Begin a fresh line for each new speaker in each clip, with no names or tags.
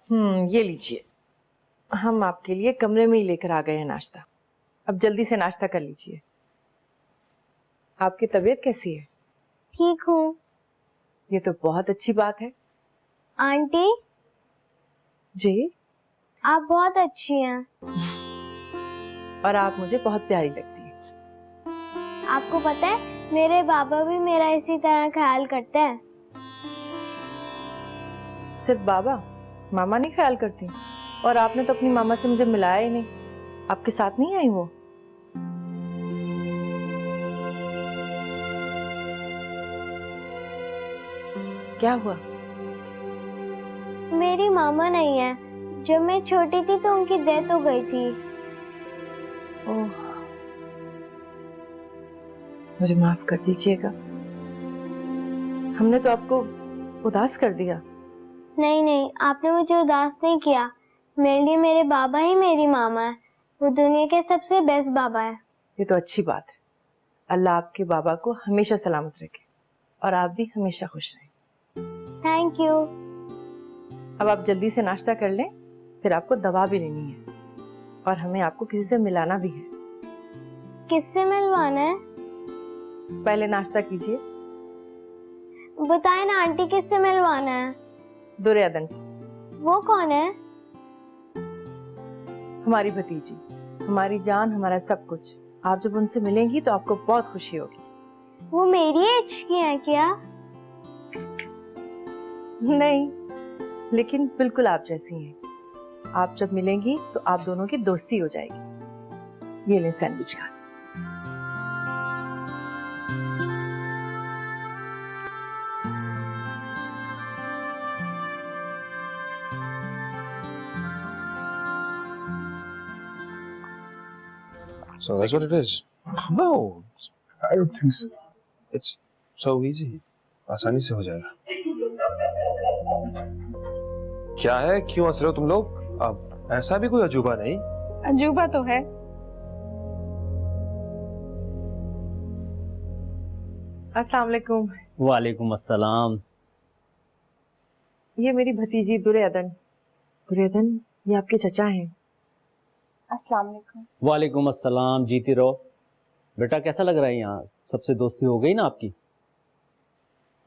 ये लीजिए, हम आपके लिए कमरे में ही लेकर आ गए हैं नाश्ता। अब जल्दी से नाश्ता कर लीजिए। आपकी तबीयत कैसी है?
ठीक हूँ।
ये तो बहुत अच्छी बात है।
आंटी
जी,
आप बहुत अच्छी हैं।
और आप मुझे बहुत प्यारी लगती हैं।
आपको पता है मेरे बाबा भी मेरा इसी तरह ख्याल करते हैं।
सिर्फ बाबा, मामा नहीं ख्याल करती? और आपने तो अपनी मामा से मुझे मिलाया ही नहीं। आपके साथ नहीं आई वो? क्या हुआ?
मेरी मामा नहीं है। जब मैं छोटी थी तो उनकी डेथ हो गई थी।
ओह, मुझे माफ कर दीजिएगा, हमने तो आपको उदास कर दिया।
नहीं नहीं, आपने मुझे उदास नहीं किया। मेरे लिए मेरे बाबा ही मेरी मामा है। वो दुनिया के सबसे बेस्ट बाबा है।
ये तो अच्छी बात है। अल्लाह आपके बाबा को हमेशा सलामत रखे और आप भी हमेशा खुश रहें।
Thank you.
अब आप जल्दी से नाश्ता कर लें, फिर आपको दवा भी लेनी है और हमें आपको किसी से मिलाना भी है।
किससे मिलवाना है?
पहले नाश्ता कीजिए।
बताए ना आंटी, किससे मिलवाना है?
दुर्योधन से।
वो कौन है?
हमारी भतीजी, हमारी जान, हमारा सब कुछ। आप जब उनसे मिलेंगी तो आपको बहुत खुशी होगी।
वो मेरी एज की है क्या?
नहीं, लेकिन बिल्कुल आप जैसी हैं। आप जब मिलेंगी तो आप दोनों की दोस्ती हो जाएगी। ये लें सैंडविच खा।
So that's what it is. No,
I don't think so.
it's so easy. आसानी से हो जाएगा। क्या है, क्यों हंस रहे हो तुम लोग? अब ऐसा भी कोई अजूबा नहीं।
अजूबा तो है।
अस्सलाम वालेकुम।
वालेकुम अस्सलाम।
ये मेरी भतीजी दुर्योधन। दुर्योधन, ये आपके चचा हैं।
अस्सलाम वालेकुम।
वालेकुम अस्सलाम। जीती रहो। बेटा कैसा लग रहा है यहाँ? सबसे दोस्ती हो गई ना आपकी?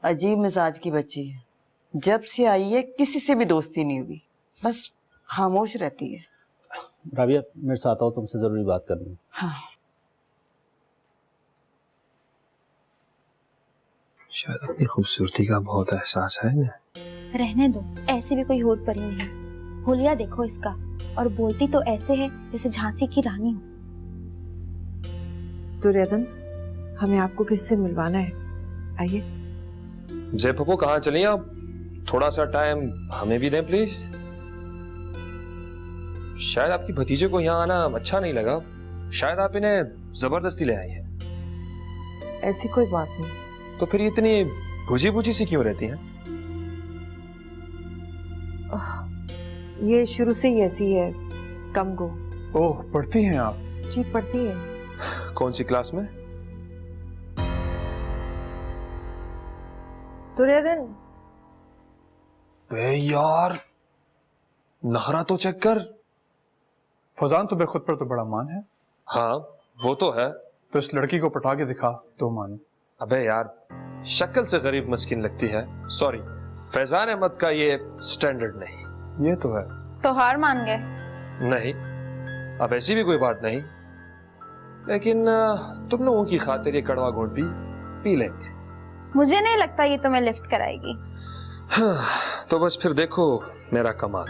अजीब मिजाज की बच्ची है। जब से आई है किसी से भी दोस्ती नहीं हुई, बस खामोश रहती है।
राबिया मेरे साथ आओ, तुमसे जरूरी बात करनी है।
हाँ।
शायद अपनी खूबसूरती का बहुत एहसास है ना।
रहने दो, ऐसे भी कोई होत परी नहीं। हुलिया देखो इसका, और बोलती तो ऐसे है जैसे झांसी की रानी हो।
दुर्योधन, हमें आपको किसी से मिलवाना है। आइए।
जय पप्पू, कहाँ चली आप? थोड़ा सा टाइम हमें भी दें प्लीज। शायद आपकी भतीजे को यहाँ आना अच्छा नहीं लगा। शायद आप इन्हें जबरदस्ती ले आई हैं।
ऐसी कोई बात नहीं।
तो फिर इतनी बुझी बुझी सी क्यों रहती हैं?
ये शुरू से ही ऐसी है, कम गो।
ओह, पढ़ती हैं आप?
जी, पढ़ती है।
कौन सी क्लास में?
दुर्योधन।
बे यार, नखरा तो चेक कर।
फजान तो खुद पर तो बड़ा मान है।
हाँ वो तो है।
तो इस लड़की को पटा के दिखा तो मानो।
अबे यार, शक्ल से गरीब मस्किन लगती है। सॉरी, फैजान अहमद का ये स्टैंडर्ड नहीं।
ये तो है।
तो हार मान गए?
नहीं, अब ऐसी भी कोई बात नहीं, लेकिन तुम लोगों की खातिर ये कड़वा घोंट भी पी लेंगे।
मुझे नहीं लगता ये तुम्हें लिफ्ट कराएगी।
हाँ, तो बस फिर देखो मेरा कमाल।